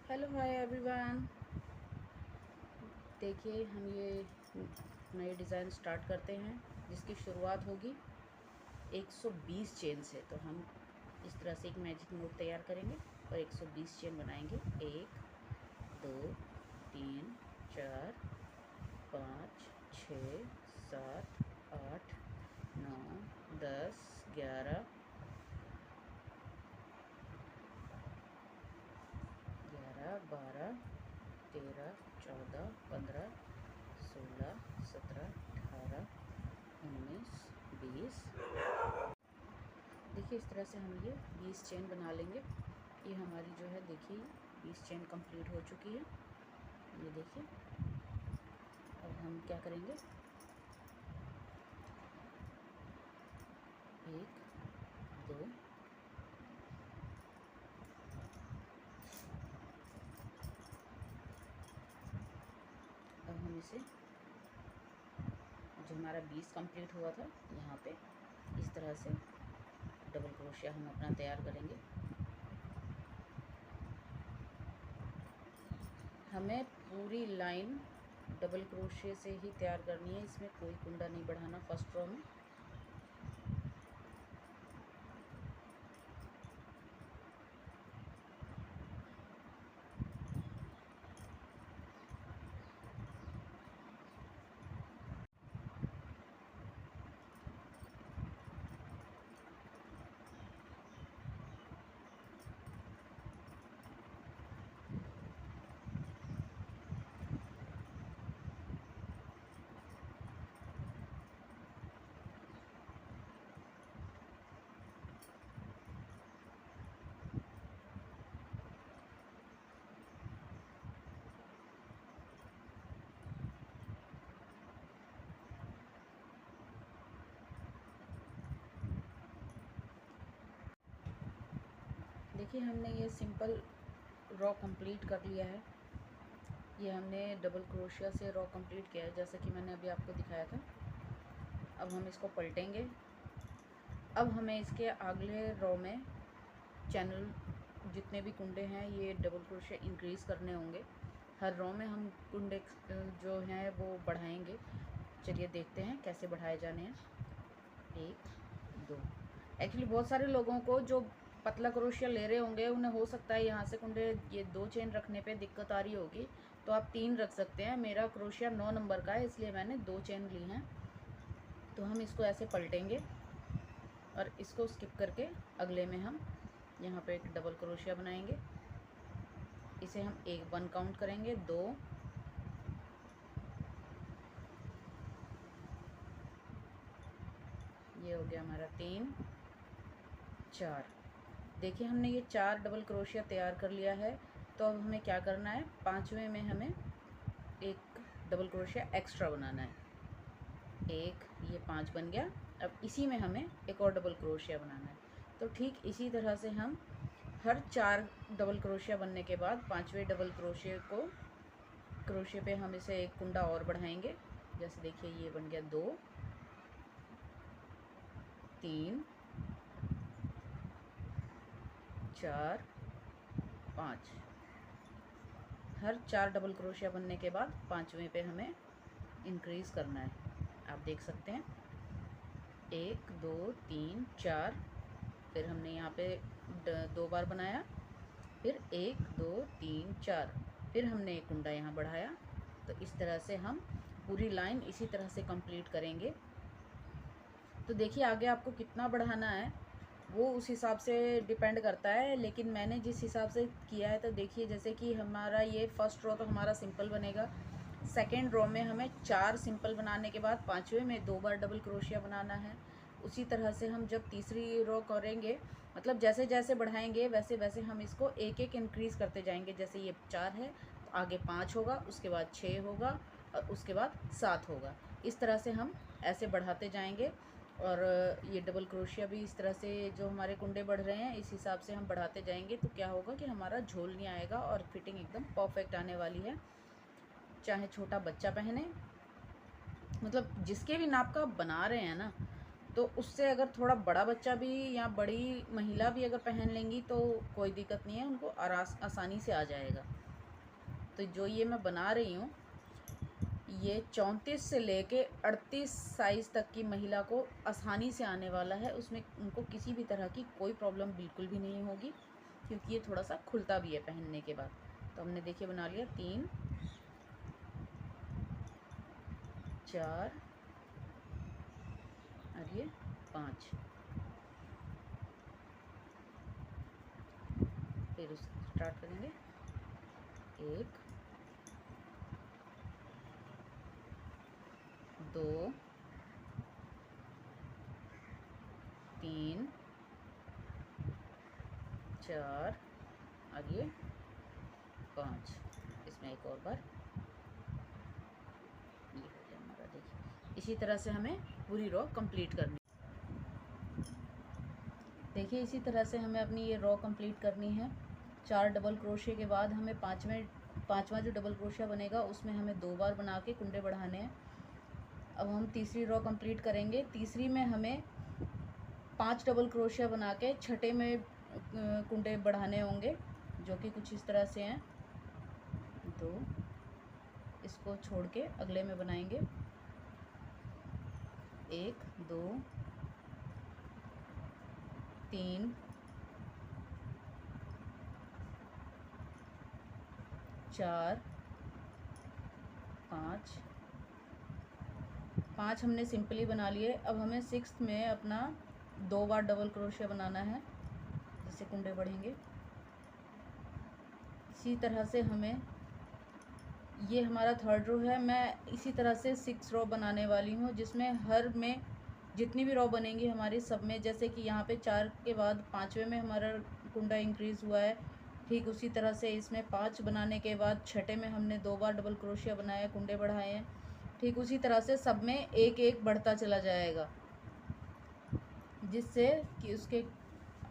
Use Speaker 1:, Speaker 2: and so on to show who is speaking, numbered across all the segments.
Speaker 1: Hello hi everyone. देखिए हम ये नए डिज़ाइन स्टार्ट करते हैं जिसकी शुरुआत होगी 120 चेन से। तो हम इस तरह से एक मैजिक नोट तैयार करेंगे और 120 चेन बनाएंगे। 1 2 3 4 5 6 7 8 9 10 11 12 13 14 15 16 17 18 19 20। देखिए इस तरह से हम ये 20 चेन बना लेंगे। ये हमारी जो है देखिए 20 चेन कंप्लीट हो चुकी है। ये देखिए अब हम क्या करेंगे, 1 2 अब हम इसे जो हमारा 20 कंप्लीट हुआ था यहाँ पे इस तरह से डबल क्रोशिया हम अपना तैयार करेंगे। हमें पूरी लाइन डबल क्रोशिया से ही तैयार करनी है, इसमें कोई कुंडा नहीं बढ़ाना फर्स्ट रो में। देखिए हमने ये सिंपल रॉ कंप्लीट कर लिया है। ये हमने डबल क्रोशिया से रॉ कंप्लीट किया है जैसा कि मैंने अभी आपको दिखाया था। अब हम इसको पलटेंगे। अब हमें इसके अगले रॉ में चैनल जितने भी कुंडे हैं ये डबल क्रोशिया इंक्रीज़ करने होंगे। हर रॉ में हम कुंडे जो हैं वो बढ़ाएंगे। चलिए देखते हैं कैसे बढ़ाए जाने हैं। 1 2 एक्चुअली बहुत सारे लोगों को जो पतला क्रोशिया ले रहे होंगे उन्हें हो सकता है यहाँ से कुंडे ये 2 चेन रखने पे दिक्कत आ रही होगी, तो आप 3 रख सकते हैं। मेरा क्रोशिया 9 नंबर का है इसलिए मैंने 2 चेन ली हैं। तो हम इसको ऐसे पलटेंगे और इसको स्किप करके अगले में हम यहाँ पे एक डबल क्रोशिया बनाएंगे। इसे हम 1 काउंट करेंगे, 2 ये हो गया हमारा, 3 4। देखिए हमने ये 4 डबल क्रोशिया तैयार कर लिया है। तो अब हमें क्या करना है, 5वें में हमें एक डबल क्रोशिया एक्स्ट्रा बनाना है। ये 5 बन गया। अब इसी में हमें एक और डबल क्रोशिया बनाना है। तो ठीक इसी तरह से हम हर 4 डबल क्रोशिया बनने के बाद 5वें डबल क्रोशिया पे हम इसे एक कुंडा और बढ़ाएंगे। जैसे देखिए ये बन गया 2 3 4 5। हर 4 डबल क्रोशिया बनने के बाद 5वें पे हमें इंक्रीज़ करना है। आप देख सकते हैं 1 2 3 4। फिर हमने यहाँ पे 2 बार बनाया, फिर 1 2 3 4, फिर हमने एक कुंडा यहाँ बढ़ाया। तो इस तरह से हम पूरी लाइन इसी तरह से कंप्लीट करेंगे। तो देखिए आगे आपको कितना बढ़ाना है वो उस हिसाब से डिपेंड करता है, लेकिन मैंने जिस हिसाब से किया है तो देखिए जैसे कि हमारा ये फर्स्ट रो तो हमारा सिंपल बनेगा। सेकेंड रो में हमें 4 सिंपल बनाने के बाद 5वें में 2 बार डबल क्रोशिया बनाना है। उसी तरह से हम जब तीसरी रो करेंगे, मतलब जैसे जैसे बढ़ाएंगे वैसे वैसे हम इसको एक एक इंक्रीज़ करते जाएंगे। जैसे ये 4 है तो आगे 5 होगा, उसके बाद 6 होगा और उसके बाद 7 होगा। इस तरह से हम ऐसे बढ़ाते जाएंगे। और ये डबल क्रोशिया भी इस तरह से जो हमारे कुंडे बढ़ रहे हैं इस हिसाब से हम बढ़ाते जाएंगे। तो क्या होगा कि हमारा झोल नहीं आएगा और फिटिंग एकदम परफेक्ट आने वाली है। चाहे छोटा बच्चा पहने, मतलब जिसके भी नाप का आप बना रहे हैं ना, तो उससे अगर थोड़ा बड़ा बच्चा भी या बड़ी महिला भी अगर पहन लेंगी तो कोई दिक्कत नहीं है, उनको आसानी से आ जाएगा। तो जो ये मैं बना रही हूँ, ये 34 से लेके 38 साइज़ तक की महिला को आसानी से आने वाला है। उसमें उनको किसी भी तरह की कोई प्रॉब्लम बिल्कुल भी नहीं होगी, क्योंकि ये थोड़ा सा खुलता भी है पहनने के बाद। तो हमने देखिए बना लिया 3 4 और ये 5। फिर स्टार्ट करेंगे 1 2 3 4 और ये 5। इसमें एक और बार ये हो गया हमारा। देखिए इसी तरह से हमें पूरी रो कंप्लीट करनी। देखिए इसी तरह से हमें अपनी ये रो कंप्लीट करनी है। 4 डबल क्रोशे के बाद हमें पाँचवा जो डबल क्रोशिया बनेगा उसमें हमें 2 बार बना के कुंडे बढ़ाने हैं। अब हम तीसरी रो कंप्लीट करेंगे। तीसरी में हमें 5 डबल क्रोशिया बना के छठे में कुंडे बढ़ाने होंगे, जो कि कुछ इस तरह से हैं। 2 इसको छोड़ के अगले में बनाएंगे 1 2 3 4 5 हमने सिंपली बना लिए। अब हमें 6th में अपना 2 बार डबल क्रोशिया बनाना है, जिससे कुंडे बढ़ेंगे। इसी तरह से हमें, ये हमारा 3rd रो है। मैं इसी तरह से 6 रो बनाने वाली हूँ, जिसमें हर में जितनी भी रो बनेंगी हमारी सब में, जैसे कि यहाँ पे 4 के बाद 5वें में हमारा कुंडा इंक्रीज़ हुआ है, ठीक उसी तरह से इसमें 5 बनाने के बाद छठे में हमने 2 बार डबल क्रोशिया बनाया, कुंडे बढ़ाए हैं। ठीक उसी तरह से सब में एक एक बढ़ता चला जाएगा, जिससे कि उसके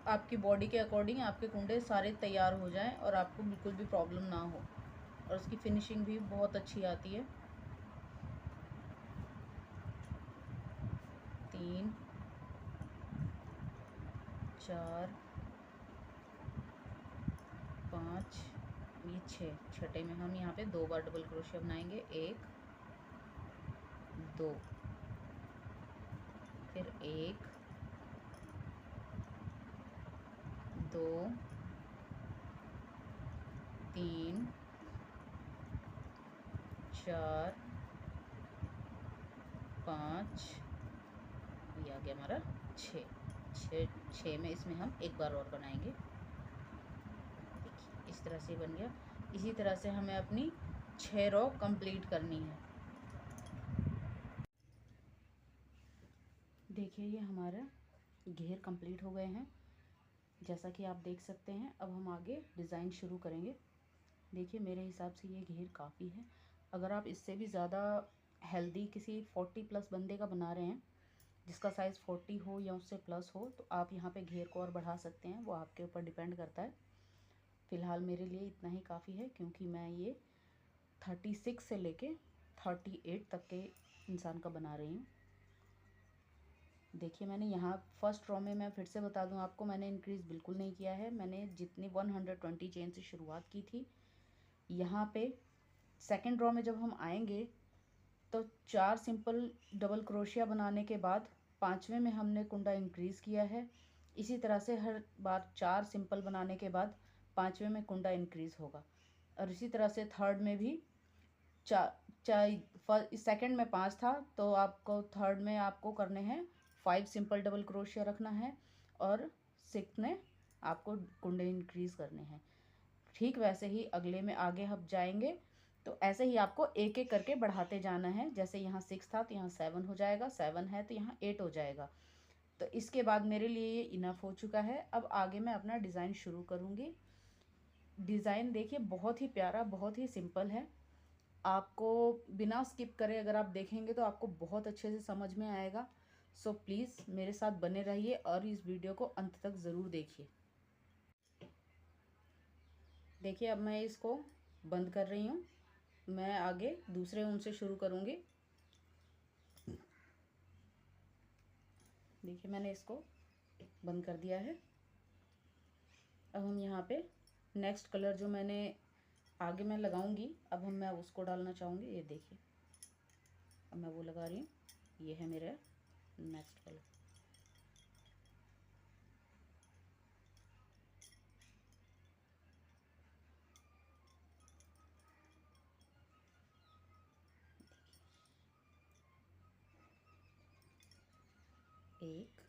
Speaker 1: आपकी बॉडी के अकॉर्डिंग आपके कुंडे सारे तैयार हो जाएं और आपको बिल्कुल भी प्रॉब्लम ना हो, और उसकी फिनिशिंग भी बहुत अच्छी आती है। 3 4 5 ये 6। छठे में हम यहाँ पे 2 बार डबल क्रोशिया बनाएंगे, 1 2, फिर 1 2 3 4 5, ये आ गया हमारा 6 में इसमें हम एक बार और बनाएंगे। देखिए इस तरह से बन गया। इसी तरह से हमें अपनी 6 रो कंप्लीट करनी है। देखिए ये हमारा घेर कंप्लीट हो गए हैं, जैसा कि आप देख सकते हैं। अब हम आगे डिज़ाइन शुरू करेंगे। देखिए मेरे हिसाब से ये घेर काफ़ी है। अगर आप इससे भी ज़्यादा हेल्दी किसी 40+ बंदे का बना रहे हैं, जिसका साइज़ 40 हो या उससे प्लस हो, तो आप यहाँ पे घेर को और बढ़ा सकते हैं, वो आपके ऊपर डिपेंड करता है। फ़िलहाल मेरे लिए इतना ही काफ़ी है, क्योंकि मैं ये 36 से लेके 38 तक के इंसान का बना रही हूँ। देखिए मैंने यहाँ फर्स्ट रो में, मैं फिर से बता दूँ आपको, मैंने इंक्रीज़ बिल्कुल नहीं किया है। मैंने जितनी 120 चेन से शुरुआत की थी, यहाँ पे सेकंड रो में जब हम आएंगे तो 4 सिंपल डबल क्रोशिया बनाने के बाद 5वें में हमने कुंडा इंक्रीज़ किया है। इसी तरह से हर बार 4 सिंपल बनाने के बाद 5वें में कुंडा इंक्रीज़ होगा, और इसी तरह से थर्ड में भी सेकंड में 5 था, तो आपको थर्ड में आपको करने हैं 5 सिंपल डबल क्रोशिया रखना है, और 6 में आपको कुंडे इंक्रीज़ करने हैं। ठीक वैसे ही अगले में आगे हम जाएंगे तो ऐसे ही आपको एक एक करके बढ़ाते जाना है। जैसे यहाँ 6 था तो यहाँ 7 हो जाएगा, 7 है तो यहाँ 8 हो जाएगा। तो इसके बाद मेरे लिए ये इनफ हो चुका है। अब आगे मैं अपना डिज़ाइन शुरू करूँगी। डिज़ाइन देखिए बहुत ही प्यारा, बहुत ही सिंपल है। आपको बिना स्किप करे अगर आप देखेंगे तो आपको बहुत अच्छे से समझ में आएगा। सो प्लीज़ मेरे साथ बने रहिए और इस वीडियो को अंत तक ज़रूर देखिए। देखिए अब मैं इसको बंद कर रही हूँ। मैं आगे दूसरे ऊन से शुरू करूँगी। देखिए मैंने इसको बंद कर दिया है। अब हम यहाँ पे नेक्स्ट कलर जो मैंने आगे मैं लगाऊंगी, अब मैं उसको डालना चाहूँगी। ये देखिए अब मैं वो लगा रही हूँ, ये है मेरा नेक्स्ट कलर। एक,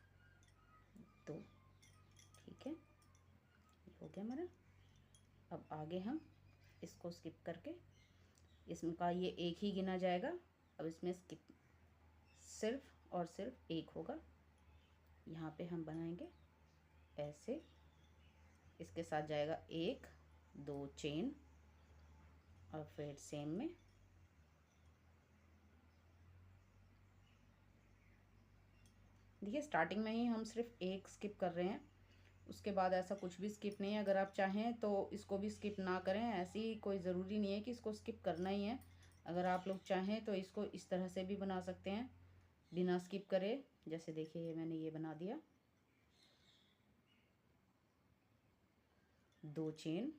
Speaker 1: दो, ठीक है, ये हो गया मेरा। अब आगे हम इसको स्किप करके, इसका ये एक ही गिना जाएगा। अब इसमें स्किप सिर्फ और सिर्फ एक होगा। यहाँ पे हम बनाएंगे ऐसे, इसके साथ जाएगा एक, दो चेन और फिर सेम में देखिए स्टार्टिंग में ही हम सिर्फ एक स्किप कर रहे हैं, उसके बाद ऐसा कुछ भी स्किप नहीं है। अगर आप चाहें तो इसको भी स्किप ना करें, ऐसी कोई ज़रूरी नहीं है कि इसको स्किप करना ही है। अगर आप लोग चाहें तो इसको इस तरह से भी बना सकते हैं बिना स्किप करे। जैसे देखिए मैंने ये बना दिया, दो चेन,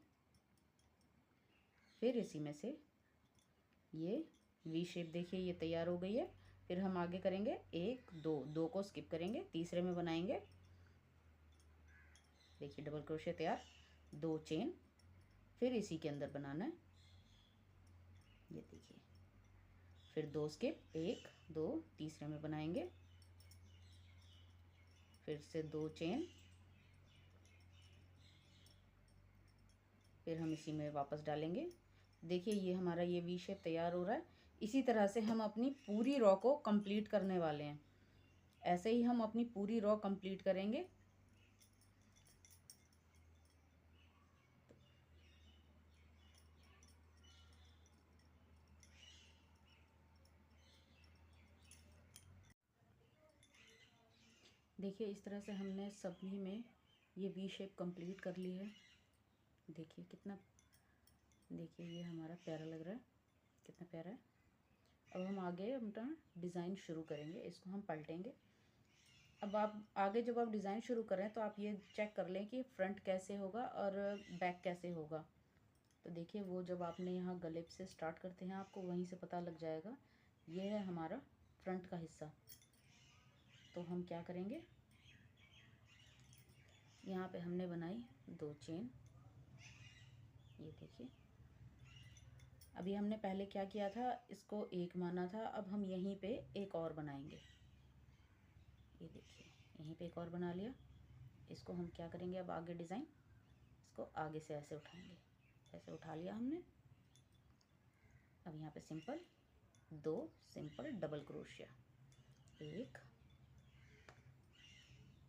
Speaker 1: फिर इसी में से ये वी शेप देखिए ये तैयार हो गई है। फिर हम आगे करेंगे एक, दो, दो को स्किप करेंगे, तीसरे में बनाएंगे देखिए डबल क्रोशिया तैयार, दो चेन, फिर इसी के अंदर बनाना है, ये देखिए, फिर दो स्किप, एक, दो, तीसरे में बनाएंगे, फिर से दो चेन, फिर हम इसी में वापस डालेंगे। देखिए ये हमारा ये वी शेप तैयार हो रहा है। इसी तरह से हम अपनी पूरी रो को कंप्लीट करने वाले हैं। ऐसे ही हम अपनी पूरी रो कंप्लीट करेंगे। देखिए इस तरह से हमने सभी में ये वी शेप कंप्लीट कर ली है। देखिए कितना, देखिए ये हमारा प्यारा लग रहा है, कितना प्यारा है। अब हम आगे अपना डिज़ाइन शुरू करेंगे, इसको हम पलटेंगे। अब आप आगे जब आप डिज़ाइन शुरू करें तो आप ये चेक कर लें कि फ्रंट कैसे होगा और बैक कैसे होगा। तो देखिए वो जब आपने यहाँ गले से स्टार्ट करते हैं आपको वहीं से पता लग जाएगा। ये है हमारा फ्रंट का हिस्सा। तो हम क्या करेंगे, यहाँ पे हमने बनाई दो चेन, ये देखिए। अभी हमने पहले क्या किया था, इसको एक माना था, अब हम यहीं पे एक और बनाएंगे। ये देखिए यहीं पे एक और बना लिया। इसको हम क्या करेंगे, अब आगे डिज़ाइन, इसको आगे से ऐसे उठाएंगे, ऐसे उठा लिया हमने। अब यहाँ पे सिंपल दो सिंपल डबल क्रोशिया, एक,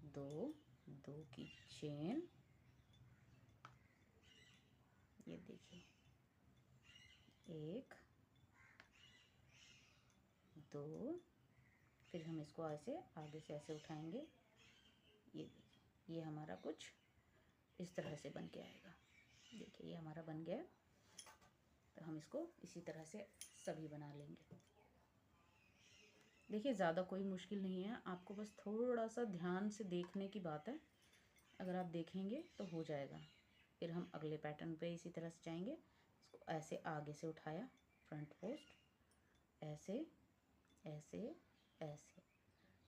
Speaker 1: दो, दो की चेन, ये देखिए एक, दो, फिर हम इसको ऐसे आगे से ऐसे उठाएंगे। ये देखिए ये हमारा कुछ इस तरह से बन के आएगा। देखिए ये हमारा बन गया। तो हम इसको इसी तरह से सभी बना लेंगे। देखिए ज़्यादा कोई मुश्किल नहीं है, आपको बस थोड़ा सा ध्यान से देखने की बात है। अगर आप देखेंगे तो हो जाएगा। फिर हम अगले पैटर्न पे इसी तरह से जाएंगे। इसको ऐसे आगे से उठाया, फ्रंट पोस्ट, ऐसे ऐसे ऐसे,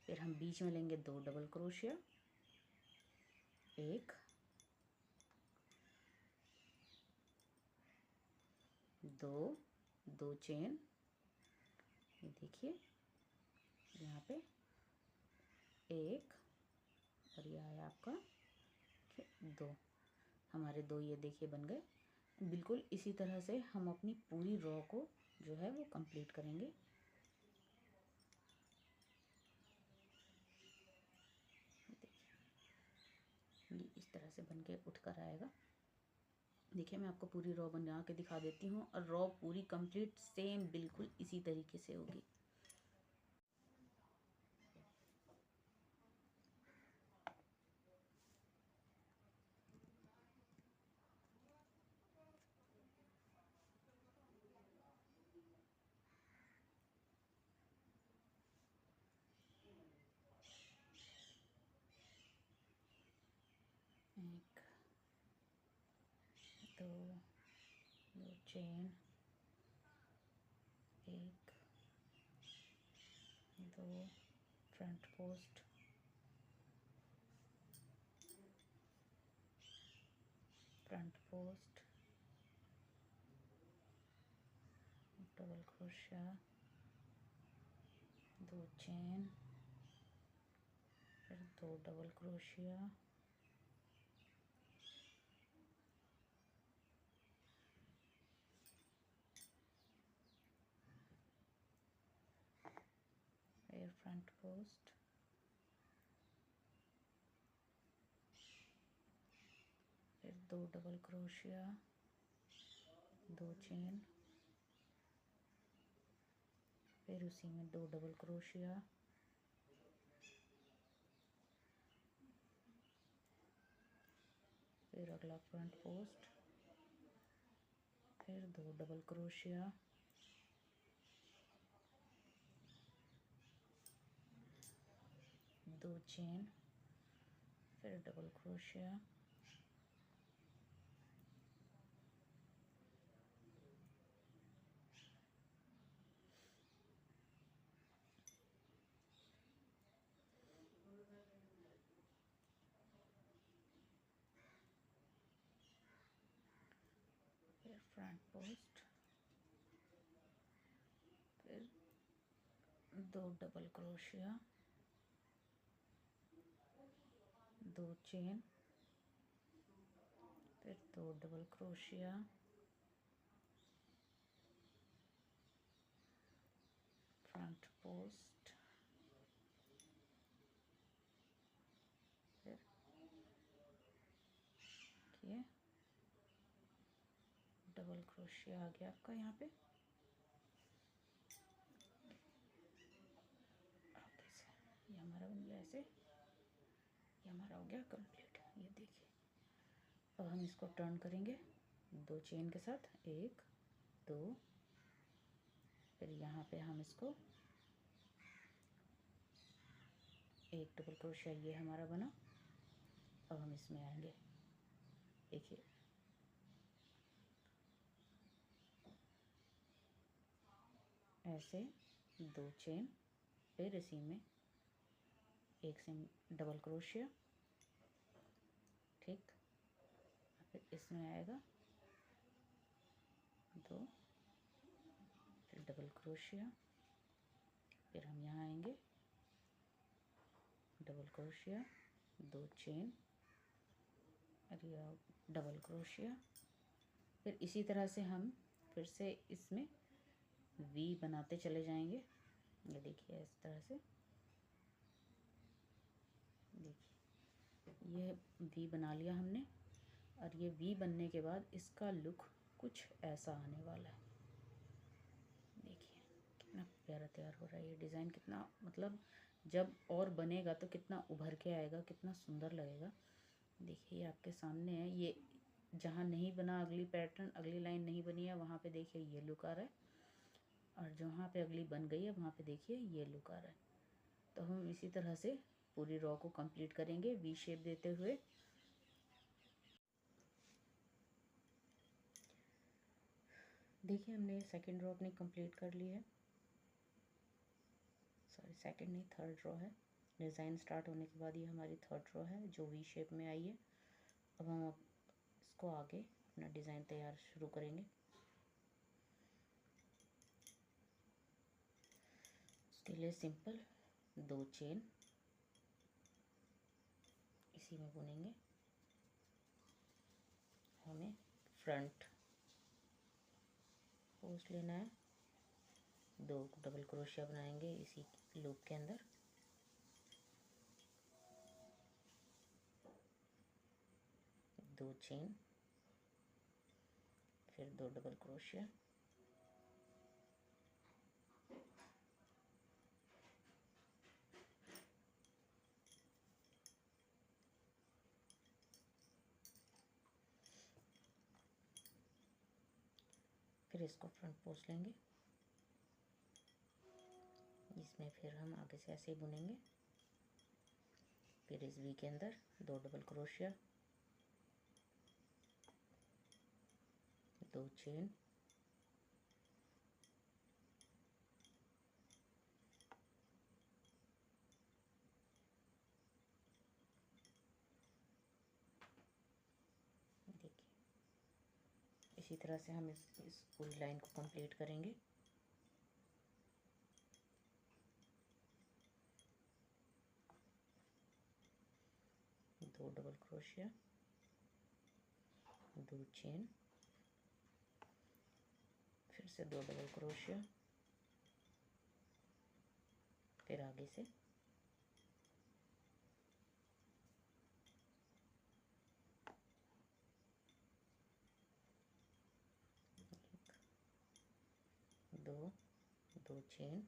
Speaker 1: फिर हम बीच में लेंगे दो डबल क्रोशिया, एक, दो, दो चेन, ये देखिए यहाँ पे एक, और ये आया आपका दो। हमारे दो ये देखिए बन गए। बिल्कुल इसी तरह से हम अपनी पूरी रो को जो है वो कंप्लीट करेंगे। ये इस तरह से बन के उठ कर आएगा। देखिए मैं आपको पूरी रो बना के दिखा देती हूँ, और रो पूरी कंप्लीट सेम बिल्कुल इसी तरीके से होगी। दो चेन, एक, दो, front post, front post, double crochet, दो चेन, फिर दो डबल क्रोशिया, फिर फ्रंट पोस्ट, फिर दो डबल क्रोशिया, दो चेन, फिर उसी में दो डबल क्रोशिया, फिर अगला फ्रंट पोस्ट, फिर दो डबल क्रोशिया, दो चेन, फिर डबल क्रोशिया, फिर फ्रंट पोस्ट, फिर दो डबल क्रोशिया, दो चेन, फिर दो डबल क्रोशिया, फ्रंट पोस्ट, फिर ये डबल क्रोशिया आ गया आपका यहाँ पे। आगे से ये हमारा बन गया ऐसे, ये हमारा हो गया कंप्लीट। ये देखिए, अब हम इसको टर्न करेंगे दो चेन के साथ, एक, दो, फिर यहाँ पे हम इसको एक डबल क्रोशिया, ये हमारा बना। अब हम इसमें आएंगे, देखिए ऐसे दो चेन, फिर इसी में एक से डबल क्रोशिया, ठीक, फिर इसमें आएगा दो, फिर डबल क्रोशिया, फिर हम यहाँ आएंगे डबल क्रोशिया, दो चेन, अरे डबल क्रोशिया, फिर इसी तरह से हम फिर से इसमें वी बनाते चले जाएंगे। ये देखिए इस तरह से, देखिए ये वी बना लिया हमने। और ये वी बनने के बाद इसका लुक कुछ ऐसा आने वाला है। देखिए कितना प्यारा तैयार हो रहा है ये डिज़ाइन, कितना मतलब जब और बनेगा तो कितना उभर के आएगा, कितना सुंदर लगेगा। देखिए आपके सामने है, ये जहाँ नहीं बना अगली पैटर्न, अगली लाइन नहीं बनी है, वहाँ पे देखिए ये लुक आ रहा है, और जहाँ पे अगली बन गई है वहाँ पे देखिए ये लुक आ रहा है। तो हम इसी तरह से पूरी रॉ को कंप्लीट करेंगे वी शेप देते हुए। देखिए हमने सेकंड रॉ अपनी कंप्लीट कर ली है, सॉरी सेकंड नहीं थर्ड रॉ है। डिज़ाइन स्टार्ट होने के बाद ये हमारी थर्ड रॉ है जो वी शेप में आई है। अब हम इसको आगे अपना डिज़ाइन तैयार शुरू करेंगे। उसके लिए सिंपल दो चेन इसी में बुनेंगे, हमें फ्रंट पोस्ट लेना है, दो डबल क्रोशिया बनाएंगे इसी लूप के अंदर, दो चेन, फिर दो डबल क्रोशिया, फिर इसको फ्रंट पोस्ट लेंगे, इसमें फिर हम आगे से ऐसे ही बुनेंगे। फिर इस वी के अंदर दो डबल क्रोशिया, 2 चेन, देखिए इसी तरह से हम इस पूरी लाइन को कंप्लीट करेंगे। दो डबल क्रोशिया, 2 चेन, फिर से 2 डबल क्रोशिया, फिर आगे से 2 2 चेन,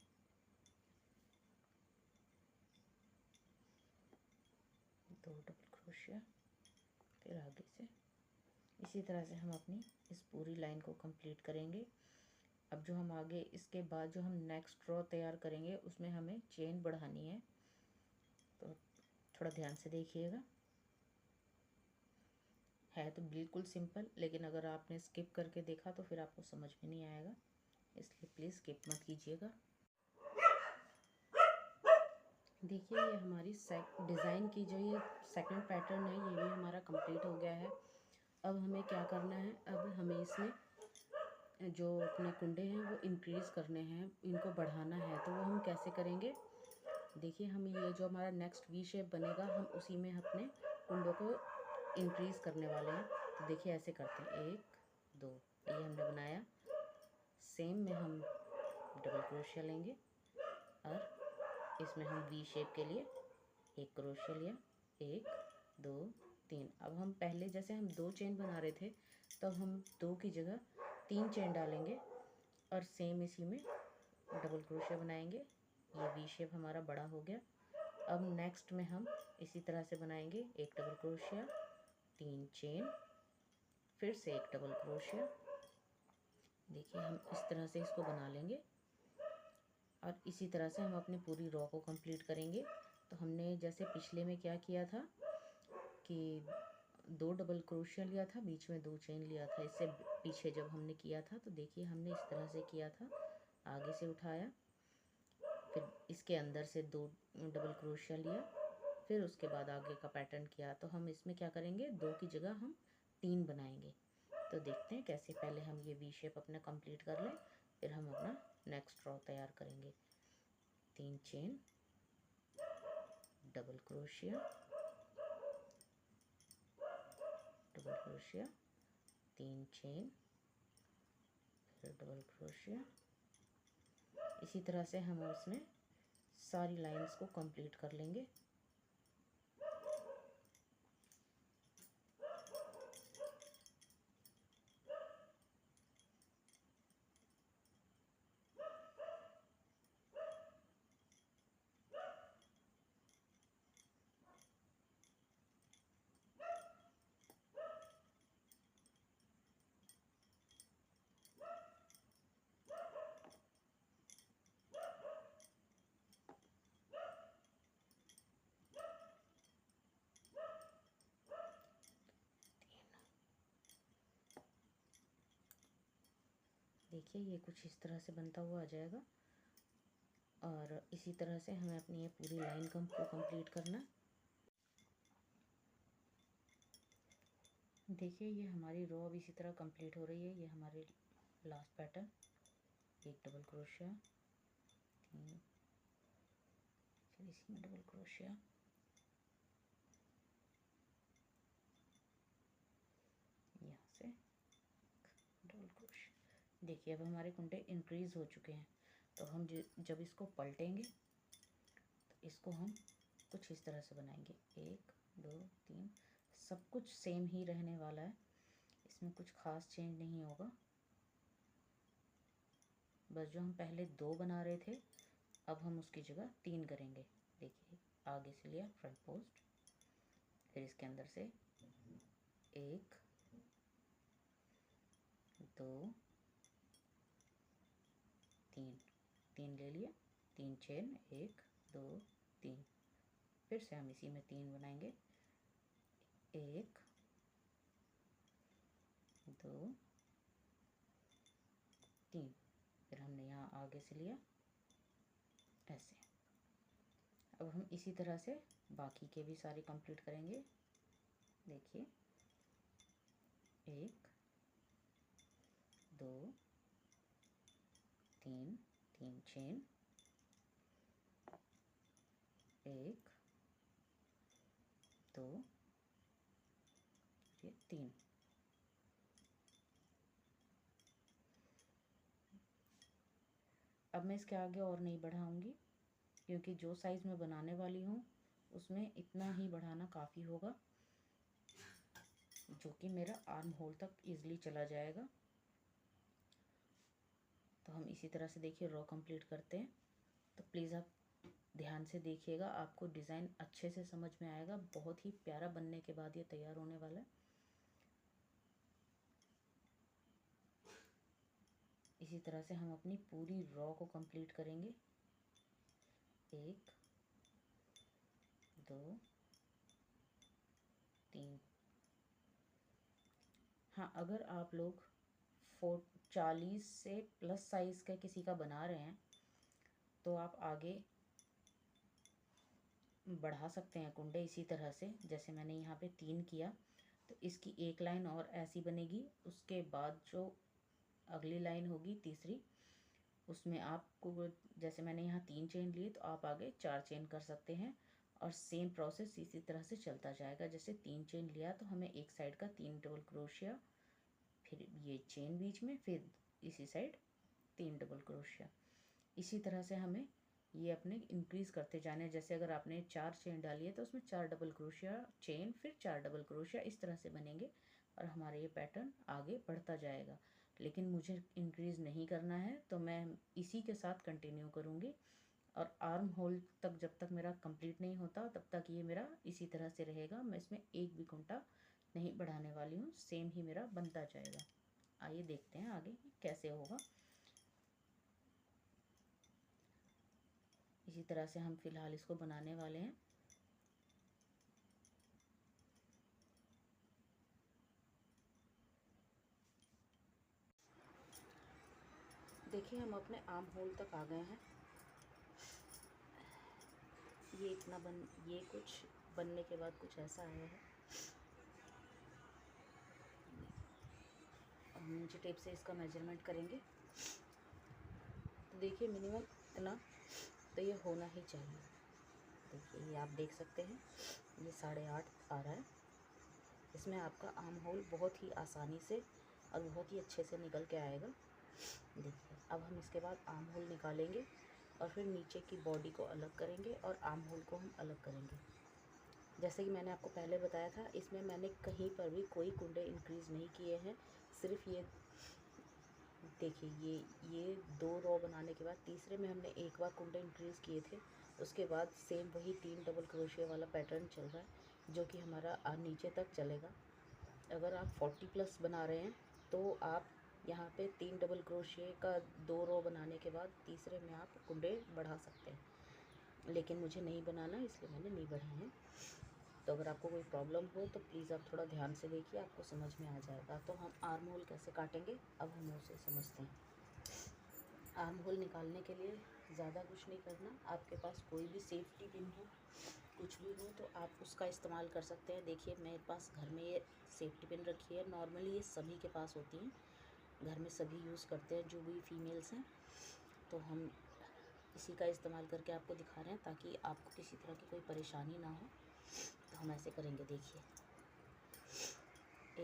Speaker 1: 2 डबल क्रोशिया, फिर आगे से इसी तरह से हम अपनी इस पूरी लाइन को कंप्लीट करेंगे। अब जो हम आगे इसके बाद जो हम नेक्स्ट रो तैयार करेंगे उसमें हमें चेन बढ़ानी है, तो थोड़ा ध्यान से देखिएगा। है तो बिल्कुल सिंपल, लेकिन अगर आपने स्किप करके देखा तो फिर आपको समझ में नहीं आएगा, इसलिए प्लीज़ स्किप मत कीजिएगा। देखिए ये हमारी डिज़ाइन की जो ये सेकंड पैटर्न है ये भी हमारा कंप्लीट हो गया है। अब हमें क्या करना है, अब हमें इसमें जो अपने कुंडे हैं वो इंक्रीज़ करने हैं, इनको बढ़ाना है। तो वो हम कैसे करेंगे, देखिए हम ये जो हमारा नेक्स्ट वी शेप बनेगा हम उसी में अपने कुंडों को इंक्रीज़ करने वाले हैं। तो देखिए ऐसे करते हैं, 1 2 ये हमने बनाया। सेम में हम डबल क्रोशिया लेंगे और इसमें हम वी शेप के लिए 1 क्रोशिया लिया, 1 2 3। अब हम पहले जैसे हम 2 चेन बना रहे थे तब हम 2 की जगह 3 चेन डालेंगे और सेम इसी में डबल क्रोशिया बनाएंगे। ये वी शेप हमारा बड़ा हो गया। अब नेक्स्ट में हम इसी तरह से बनाएंगे, 1 डबल क्रोशिया, 3 चेन, फिर से 1 डबल क्रोशिया। देखिए हम इस तरह से इसको बना लेंगे और इसी तरह से हम अपनी पूरी रो को कंप्लीट करेंगे। तो हमने जैसे पिछले में क्या किया था कि 2 डबल क्रोशिया लिया था, बीच में 2 चेन लिया था। इससे पीछे जब हमने किया था तो देखिए हमने इस तरह से किया था, आगे से उठाया, फिर इसके अंदर से 2 डबल क्रोशिया लिया, फिर उसके बाद आगे का पैटर्न किया। तो हम इसमें क्या करेंगे, 2 की जगह हम 3 बनाएंगे। तो देखते हैं कैसे, पहले हम ये वी शेप अपना कंप्लीट कर लें, फिर हम अपना नेक्स्ट रो तैयार करेंगे। 3 chain, double crochet, double crochet, 3 chain, फिर डबल क्रोशिया। इसी तरह से हम उसमें सारी लाइंस को कंप्लीट कर लेंगे। देखिए ये कुछ इस तरह से बनता हुआ आ जाएगा और इसी तरह से हमें अपनी ये पूरी लाइन को कंप्लीट करना है। देखिए ये हमारी रो अब इसी तरह कंप्लीट हो रही है। ये हमारे लास्ट पैटर्न, 1 डबल क्रोशिया, 3, फिर इसी में डबल क्रोशिया, यहाँ से डबल क्रोशिया। देखिए अब हमारे कुंडे इंक्रीज़ हो चुके हैं। तो हम जब इसको पलटेंगे तो इसको हम कुछ इस तरह से बनाएंगे, 1 2 3। सब कुछ सेम ही रहने वाला है, इसमें कुछ खास चेंज नहीं होगा। बस जो हम पहले 2 बना रहे थे अब हम उसकी जगह 3 करेंगे। देखिए आगे से लिया फ्रंट पोस्ट, फिर इसके अंदर से 1 2 3, 3 ले लिया, 3 चेन, 1 2 3, फिर से हम इसी में 3 बनाएंगे, 1 2 3, फिर हमने यहाँ आगे से लिया ऐसे। अब हम इसी तरह से बाकी के भी सारे कंप्लीट करेंगे। देखिए 1 2 3 3 चेन, 1 2 3। अब मैं इसके आगे और नहीं बढ़ाऊंगी, क्योंकि जो साइज़ मैं बनाने वाली हूँ उसमें इतना ही बढ़ाना काफ़ी होगा, जो कि मेरा आर्म होल तक इजीली चला जाएगा। तो हम इसी तरह से देखिए रो कंप्लीट करते हैं। तो प्लीज़ आप ध्यान से देखिएगा, आपको डिज़ाइन अच्छे से समझ में आएगा। बहुत ही प्यारा बनने के बाद ये तैयार होने वाला है। इसी तरह से हम अपनी पूरी रो को कंप्लीट करेंगे। 1 2 3। हाँ, अगर आप लोग 40 से प्लस साइज़ का किसी का बना रहे हैं तो आप आगे बढ़ा सकते हैं कुंडे इसी तरह से। जैसे मैंने यहाँ पे 3 किया, तो इसकी एक लाइन और ऐसी बनेगी। उसके बाद जो अगली लाइन होगी तीसरी, उसमें आपको जैसे मैंने यहाँ 3 चेन लिए, तो आप आगे 4 चेन कर सकते हैं। और सेम प्रोसेस इसी तरह से चलता जाएगा। जैसे 3 चेन लिया तो हमें एक साइड का 3 डबल क्रोशिया, फिर ये चेन बीच में, फिर इसी साइड 3 डबल क्रोशिया। इसी तरह से हमें ये अपने इंक्रीज़ करते जाने। जैसे अगर आपने 4 चेन डाली है तो उसमें 4 डबल क्रोशिया चेन, फिर 4 डबल क्रोशिया, इस तरह से बनेंगे और हमारा ये पैटर्न आगे बढ़ता जाएगा। लेकिन मुझे इंक्रीज़ नहीं करना है, तो मैं इसी के साथ कंटिन्यू करूँगी। और आर्म होल तक जब तक मेरा कंप्लीट नहीं होता तब तक ये मेरा इसी तरह से रहेगा। मैं इसमें एक भी कुंटा नहीं बढ़ाने वाली हूँ, सेम ही मेरा बनता जाएगा। आइए देखते हैं आगे कैसे होगा। इसी तरह से हम फिलहाल इसको बनाने वाले हैं। देखिए हम अपने आर्म होल तक आ गए हैं। ये कुछ बनने के बाद कुछ ऐसा आया है। अब हम इंची टेप से इसका मेजरमेंट करेंगे। तो देखिए मिनिमम इतना तो ये होना ही चाहिए। देखिए ये आप देख सकते हैं, ये 8.5 आ रहा है। इसमें आपका आर्म होल बहुत ही आसानी से और बहुत ही अच्छे से निकल के आएगा। देखिए अब हम इसके बाद आर्म होल निकालेंगे और फिर नीचे की बॉडी को अलग करेंगे और आर्म होल को हम अलग करेंगे। जैसे कि मैंने आपको पहले बताया था, इसमें मैंने कहीं पर भी कोई कुंडे इंक्रीज़ नहीं किए हैं। सिर्फ ये देखिए, ये 2 रो बनाने के बाद तीसरे में हमने एक बार कुंडे इंक्रीज़ किए थे। उसके बाद सेम वही 3 डबल क्रोशिया वाला पैटर्न चल रहा है, जो कि हमारा नीचे तक चलेगा। अगर आप 40 प्लस बना रहे हैं तो आप यहाँ पे 3 डबल क्रोशिया का 2 रो बनाने के बाद तीसरे में आप कुंडे बढ़ा सकते हैं। लेकिन मुझे नहीं बनाना, इसलिए मैंने नहीं बढ़ाए हैं। तो अगर आपको कोई प्रॉब्लम हो तो प्लीज़ आप थोड़ा ध्यान से देखिए, आपको समझ में आ जाएगा। तो हम आर्म होल कैसे काटेंगे अब हम उसे समझते हैं। आर्म होल निकालने के लिए ज़्यादा कुछ नहीं करना। आपके पास कोई भी सेफ्टी पिन हो, कुछ भी हो, तो आप उसका इस्तेमाल कर सकते हैं। देखिए मेरे पास घर में ये सेफ्टी पिन रखी है। नॉर्मली ये सभी के पास होती हैं, घर में सभी यूज़ करते हैं जो भी फीमेल्स हैं। तो हम इसी का इस्तेमाल करके आपको दिखा रहे हैं ताकि आपको किसी तरह की कोई परेशानी ना हो। तो हम ऐसे करेंगे। देखिए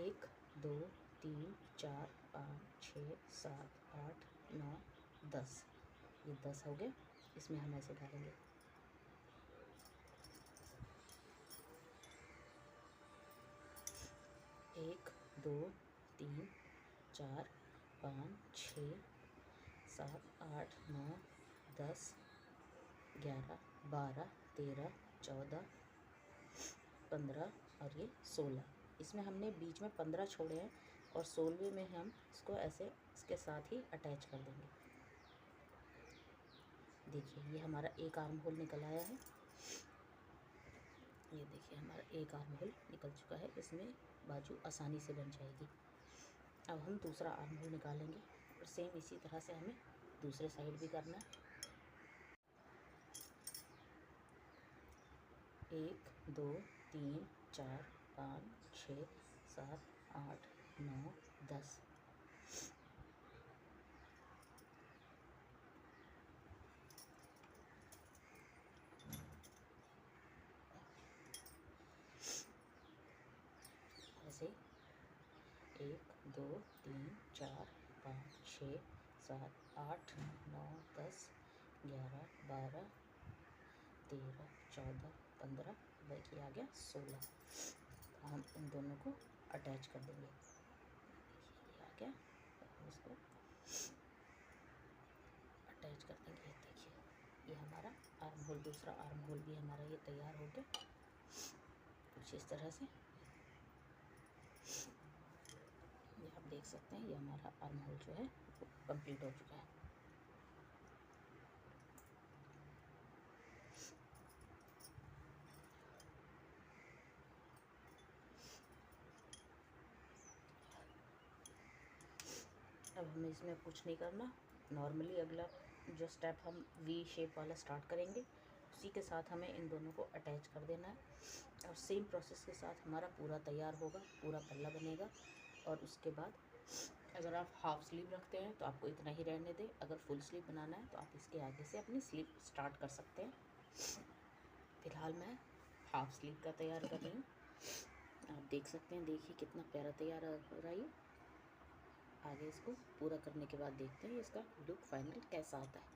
Speaker 1: 1 2 3 4 5 6 7 8 9 10, ये 10 हो गए। इसमें हम ऐसे डालेंगे। एक 2 3 4 5 6 7 8 9 10 11 12 13 14 15 और ये 16। इसमें हमने बीच में 15 छोड़े हैं और 16वें में हम इसको ऐसे इसके साथ ही अटैच कर देंगे। देखिए ये हमारा एक आर्म होल निकल आया है। ये देखिए हमारा एक आर्म होल निकल चुका है। इसमें बाजू आसानी से बन जाएगी। अब हम दूसरा आर्म होल निकालेंगे।
Speaker 2: और सेम इसी तरह से हमें दूसरे साइड भी करना है। 1 2 3 4 5 6 7 8 9 10। ऐसे 1 2 3 4 5 6 7 8 9 10 11 12 13 14 15 बाकी आ गया 16। हम इन दोनों को अटैच कर देंगे। ये आ गया, हम इसको अटैच कर देंगे। देखिए ये हमारा आर्म होल, दूसरा आर्म होल भी हमारा ये तैयार हो गया कुछ इस तरह से। ये आप देख सकते हैं, ये हमारा आर्म होल जो है कंप्लीट हो चुका है। अब हमें इसमें कुछ नहीं करना, नॉर्मली अगला जो स्टेप हम वी शेप वाला स्टार्ट करेंगे उसी के साथ हमें इन दोनों को अटैच कर देना है। और सेम प्रोसेस के साथ हमारा पूरा तैयार होगा, पूरा पल्ला बनेगा। और उसके बाद अगर आप हाफ स्लीव रखते हैं तो आपको इतना ही रहने दें, अगर फुल स्लीव बनाना है तो आप इसके आगे से अपनी स्लीव स्टार्ट कर सकते हैं। फ़िलहाल मैं हाफ स्लीव का तैयार कर रही हूँ। आप देख सकते हैं, देखिए कितना प्यारा तैयार हो रहा है ये। आगे इसको पूरा करने के बाद देखते हैं इसका लुक फाइनल कैसा आता है।